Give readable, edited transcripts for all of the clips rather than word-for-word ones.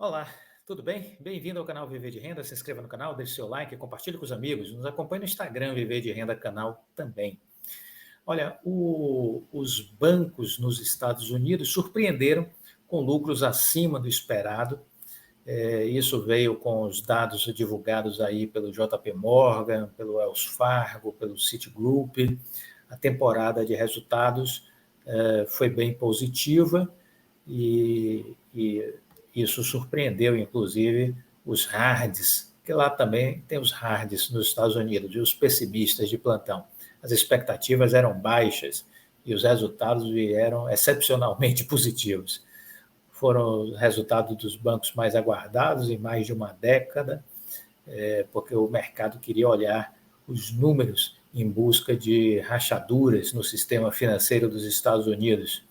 Olá, tudo bem? Bem-vindo ao canal Viver de Renda. Se inscreva no canal, deixe seu like, compartilhe com os amigos. Nos acompanhe no Instagram, Viver de Renda Canal também. Olha, os bancos nos Estados Unidos surpreenderam com lucros acima do esperado. Isso veio com os dados divulgados aí pelo JP Morgan, pelo Wells Fargo, pelo Citigroup. A temporada de resultados foi bem positiva e isso surpreendeu, inclusive, os hards, que lá também tem os hards nos Estados Unidos, e os pessimistas de plantão. As expectativas eram baixas e os resultados vieram excepcionalmente positivos. Foram os resultados dos bancos mais aguardados em mais de uma década, porque o mercado queria olhar os números em busca de rachaduras no sistema financeiro dos Estados Unidos.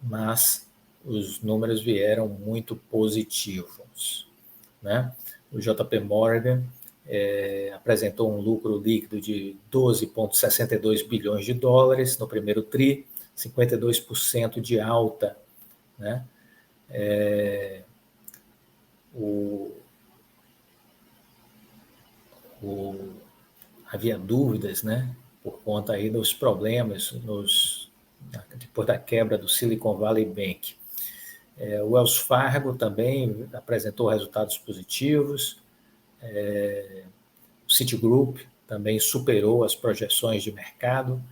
Mas os números vieram muito positivos, né? O JP Morgan apresentou um lucro líquido de 12,62 bilhões de dólares no primeiro TRI, 52% de alta, né? Havia dúvidas, né? Por conta aí dos problemas depois da quebra do Silicon Valley Bank. O Wells Fargo também apresentou resultados positivos. O Citigroup também superou as projeções de mercado.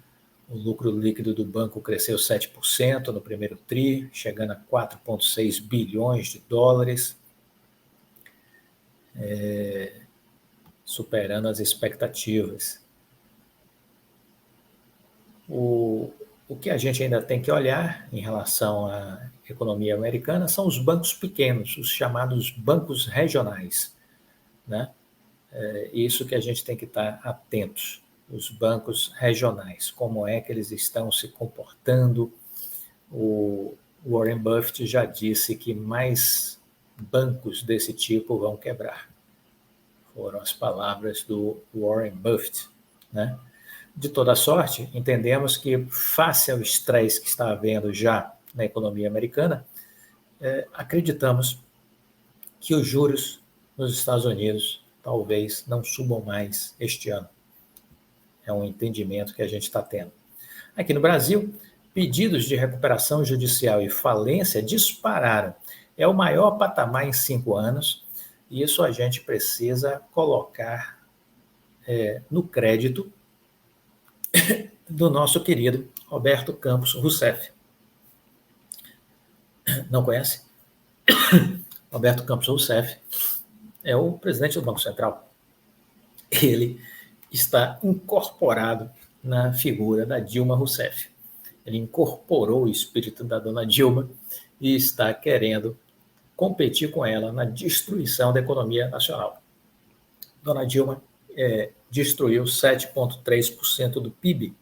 O lucro líquido do banco cresceu 7% no primeiro TRI, chegando a 4,6 bilhões de dólares, superando as expectativas. O que a gente ainda tem que olhar em relação à economia americana são os bancos pequenos, os chamados bancos regionais, né? Isso que a gente tem que estar atentos, os bancos regionais, como é que eles estão se comportando. O Warren Buffett já disse que mais bancos desse tipo vão quebrar. Foram as palavras do Warren Buffett, né? De toda sorte, entendemos que, face ao estresse que está havendo já na economia americana, acreditamos que os juros nos Estados Unidos talvez não subam mais este ano. É um entendimento que a gente está tendo. Aqui no Brasil, pedidos de recuperação judicial e falência dispararam. É o maior patamar em 5 anos, e isso a gente precisa colocar no crédito do nosso querido Roberto Campos Rousseff. Não conhece? Roberto Campos Rousseff é o presidente do Banco Central. Ele está incorporado na figura da Dilma Rousseff. Ele incorporou o espírito da dona Dilma e está querendo competir com ela na destruição da economia nacional. Dona Dilma destruiu 7,3% do PIB.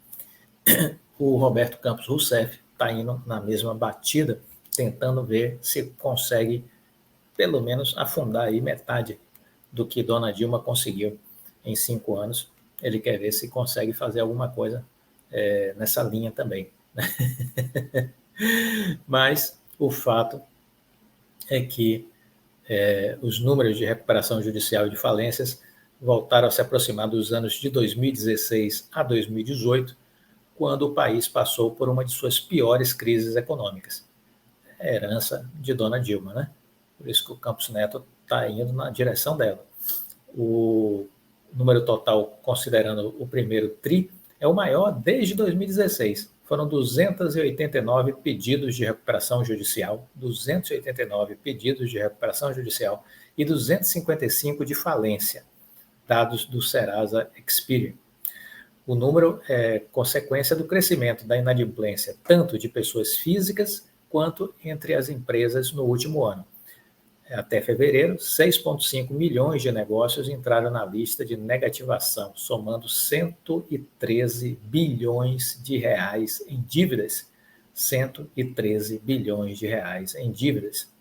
O Roberto Campos Rousseff está indo na mesma batida, tentando ver se consegue, pelo menos, afundar aí metade do que Dona Dilma conseguiu em 5 anos. Ele quer ver se consegue fazer alguma coisa nessa linha também. Mas o fato é que os números de recuperação judicial e de falências voltaram a se aproximar dos anos de 2016 a 2018, quando o país passou por uma de suas piores crises econômicas. É a herança de Dona Dilma, né? Por isso que o Campos Neto está indo na direção dela. O número total, considerando o primeiro TRI, é o maior desde 2016. Foram 289 pedidos de recuperação judicial, 289 pedidos de recuperação judicial e 255 de falência, dados do Serasa Experian. O número é consequência do crescimento da inadimplência, tanto de pessoas físicas quanto entre as empresas no último ano. Até fevereiro, 6,5 milhões de negócios entraram na lista de negativação, somando 113 bilhões de reais em dívidas. 113 bilhões de reais em dívidas.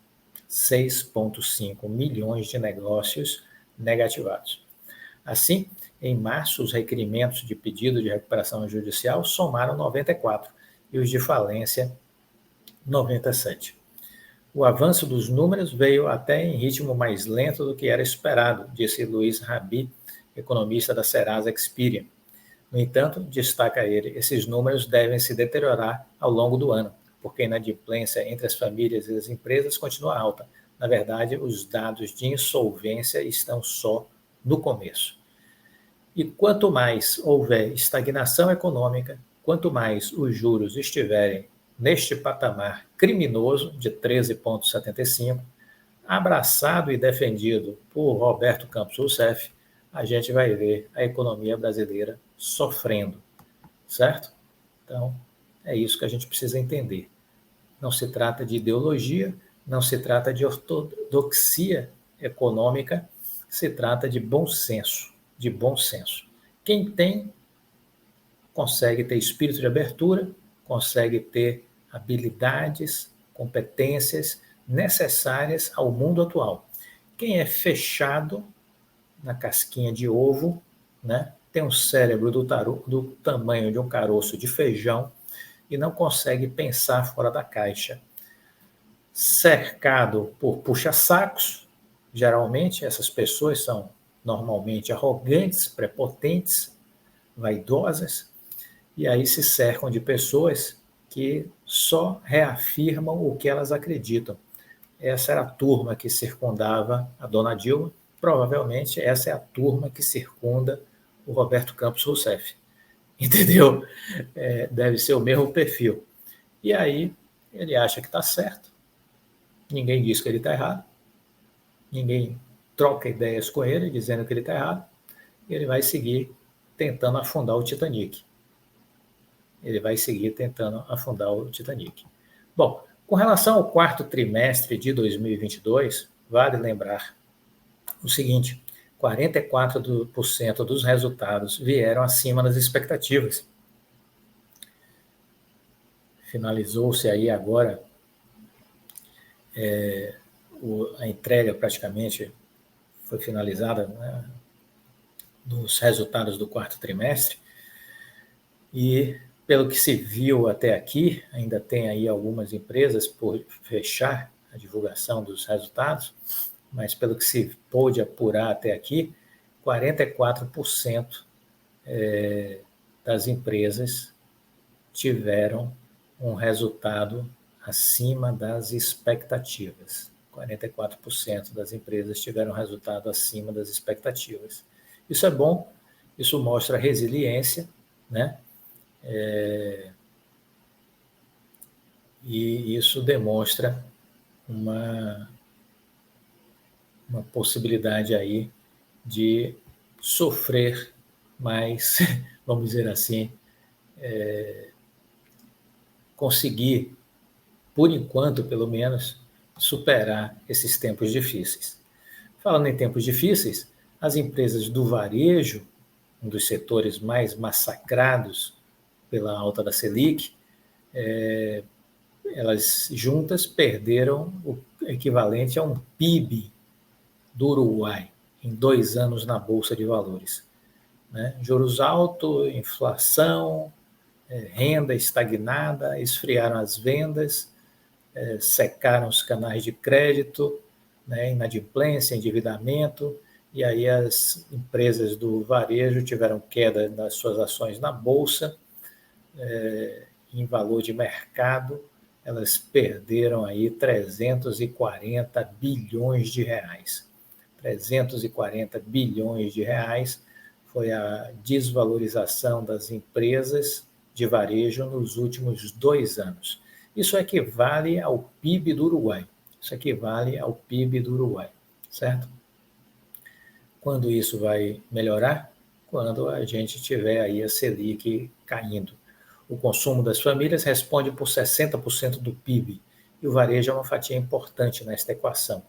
6,5 milhões de negócios negativados. Assim, em março, os requerimentos de pedido de recuperação judicial somaram 94 e os de falência 97. O avanço dos números veio até em ritmo mais lento do que era esperado, disse Luiz Rabi, economista da Serasa Experian. No entanto, destaca ele, esses números devem se deteriorar ao longo do ano, porque a inadimplência entre as famílias e as empresas continua alta. Na verdade, os dados de insolvência estão só no começo. E quanto mais houver estagnação econômica, quanto mais os juros estiverem neste patamar criminoso de 13,75, abraçado e defendido por Roberto Campos Rousseff, a gente vai ver a economia brasileira sofrendo, certo? Então, é isso que a gente precisa entender. Não se trata de ideologia, não se trata de ortodoxia econômica, se trata de bom senso, de bom senso. Quem tem, consegue ter espírito de abertura, consegue ter habilidades, competências necessárias ao mundo atual. Quem é fechado na casquinha de ovo, né, tem um cérebro do tamanho de um caroço de feijão e não consegue pensar fora da caixa. Cercado por puxa-sacos, geralmente essas pessoas são normalmente arrogantes, prepotentes, vaidosas, e aí se cercam de pessoas que só reafirmam o que elas acreditam. Essa era a turma que circundava a dona Dilma, provavelmente essa é a turma que circunda o Roberto Campos Rousseff. Entendeu? Deve ser o mesmo perfil. E aí ele acha que está certo, ninguém diz que ele está errado, ninguém troca ideias com ele dizendo que ele está errado, e ele vai seguir tentando afundar o Titanic. Ele vai seguir tentando afundar o Titanic. Bom, com relação ao quarto trimestre de 2022, vale lembrar o seguinte: 44% dos resultados vieram acima das expectativas. Finalizou-se aí agora a entrega praticamente foi finalizada, né, dos resultados do quarto trimestre, e pelo que se viu até aqui, ainda tem aí algumas empresas por fechar a divulgação dos resultados, mas pelo que se pôde apurar até aqui, 44% das empresas tiveram um resultado acima das expectativas. 44% das empresas tiveram resultado acima das expectativas. Isso é bom, isso mostra resiliência, né? E isso demonstra uma possibilidade aí de sofrer mais, vamos dizer assim, conseguir, por enquanto, pelo menos, superar esses tempos difíceis. Falando em tempos difíceis, as empresas do varejo, um dos setores mais massacrados pela alta da Selic, elas juntas perderam o equivalente a um PIB do Uruguai em 2 anos na Bolsa de Valores. Né? Juros altos, inflação, renda estagnada, esfriaram as vendas, secaram os canais de crédito, né, inadimplência, endividamento, e aí as empresas do varejo tiveram queda das suas ações na Bolsa, em valor de mercado, elas perderam aí 340 bilhões de reais. 340 bilhões de reais foi a desvalorização das empresas de varejo nos últimos 2 anos. Isso equivale ao PIB do Uruguai. Isso equivale ao PIB do Uruguai, certo? Quando isso vai melhorar? Quando a gente tiver aí a Selic caindo. O consumo das famílias responde por 60% do PIB, e o varejo é uma fatia importante nesta equação.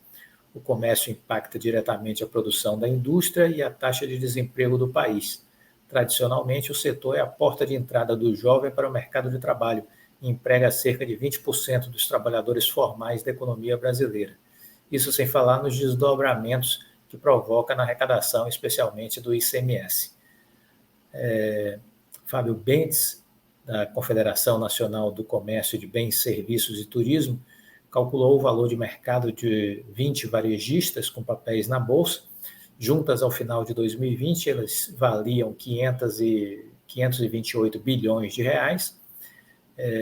O comércio impacta diretamente a produção da indústria e a taxa de desemprego do país. Tradicionalmente, o setor é a porta de entrada do jovem para o mercado de trabalho e emprega cerca de 20% dos trabalhadores formais da economia brasileira. Isso sem falar nos desdobramentos que provoca na arrecadação, especialmente do ICMS. Fábio Bentes, da Confederação Nacional do Comércio de Bens, Serviços e Turismo, calculou o valor de mercado de 20 varejistas com papéis na Bolsa. Juntas, ao final de 2020, elas valiam 528 bilhões de reais,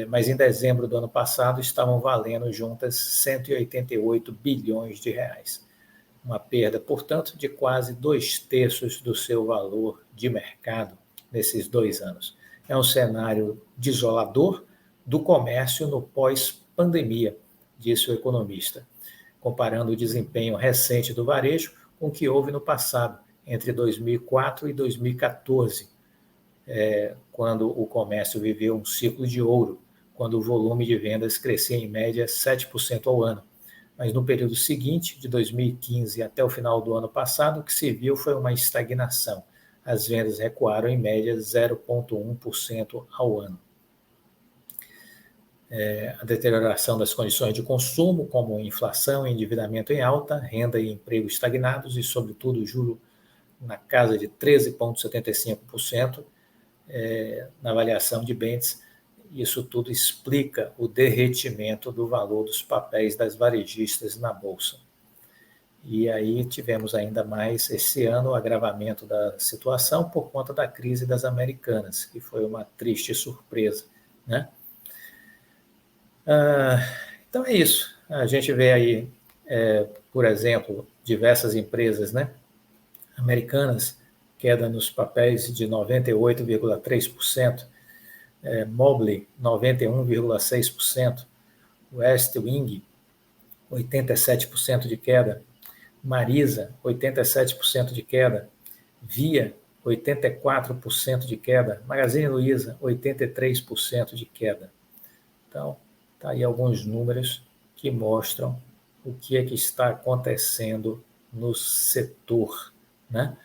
mas em dezembro do ano passado estavam valendo juntas 188 bilhões de reais. Uma perda, portanto, de quase 2/3 do seu valor de mercado nesses 2 anos. É um cenário desolador do comércio no pós-pandemia, disse o economista, comparando o desempenho recente do varejo com o que houve no passado, entre 2004 e 2014, quando o comércio viveu um ciclo de ouro, quando o volume de vendas crescia em média 7% ao ano. Mas no período seguinte, de 2015 até o final do ano passado, o que se viu foi uma estagnação. As vendas recuaram em média 0,1% ao ano. A deterioração das condições de consumo, como inflação e endividamento em alta, renda e emprego estagnados e, sobretudo, juro na casa de 13,75%, na avaliação de Bentes, isso tudo explica o derretimento do valor dos papéis das varejistas na Bolsa. E aí tivemos ainda mais esse ano o agravamento da situação por conta da crise das Americanas, que foi uma triste surpresa, né? Então é isso. A gente vê aí, por exemplo, diversas empresas, né, americanas, queda nos papéis de 98,3%, Mobley, 91,6%, West Wing, 87% de queda, Marisa, 87% de queda, Via, 84% de queda, Magazine Luiza, 83% de queda. Então, tá aí alguns números que mostram o que é que está acontecendo no setor, né?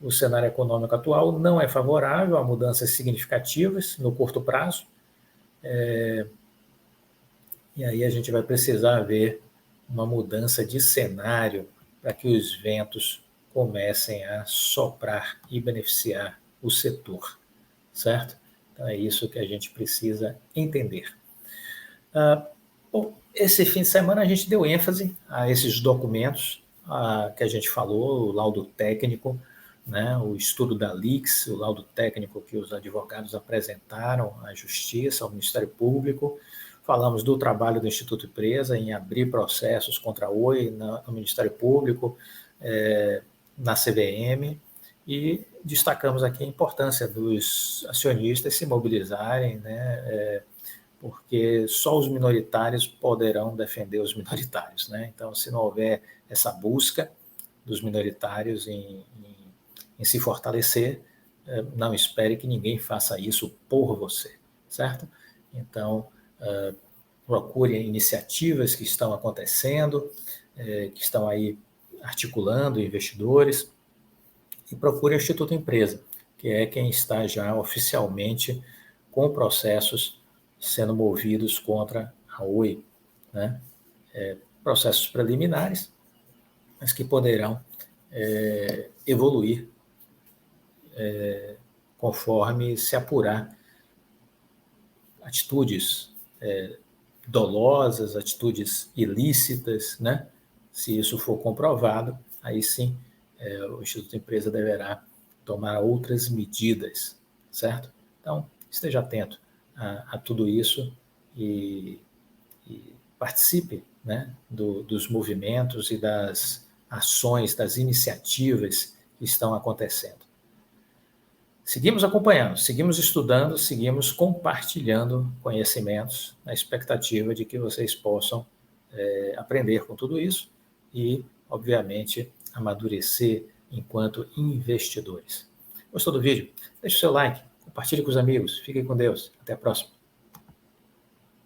O cenário econômico atual não é favorável a mudanças significativas no curto prazo, e aí a gente vai precisar ver uma mudança de cenário para que os ventos comecem a soprar e beneficiar o setor, certo? Então é isso que a gente precisa entender. Bom, esse fim de semana a gente deu ênfase a esses documentos que a gente falou, o laudo técnico, né, o estudo da LIX, o laudo técnico que os advogados apresentaram à Justiça, ao Ministério Público. Falamos do trabalho do Instituto Empresa em abrir processos contra a Oi no Ministério Público, na CVM, e destacamos aqui a importância dos acionistas se mobilizarem, né, porque só os minoritários poderão defender os minoritários, né? Então, se não houver essa busca dos minoritários em se fortalecer, não espere que ninguém faça isso por você, certo? Então, procure iniciativas que estão acontecendo, que estão aí articulando investidores, e procure o Instituto Empresa, que é quem está já oficialmente com processos sendo movidos contra a Oi, né? Processos preliminares, mas que poderão evoluir conforme se apurar atitudes dolosas, atitudes ilícitas, né? Se isso for comprovado, aí sim o Instituto Empresa deverá tomar outras medidas, certo? Então, esteja atento a tudo isso e participe, né, dos movimentos e das ações, das iniciativas que estão acontecendo. Seguimos acompanhando, seguimos estudando, seguimos compartilhando conhecimentos na expectativa de que vocês possam aprender com tudo isso e, obviamente, amadurecer enquanto investidores. Gostou do vídeo? Deixe o seu like, compartilhe com os amigos. Fiquem com Deus. Até a próxima.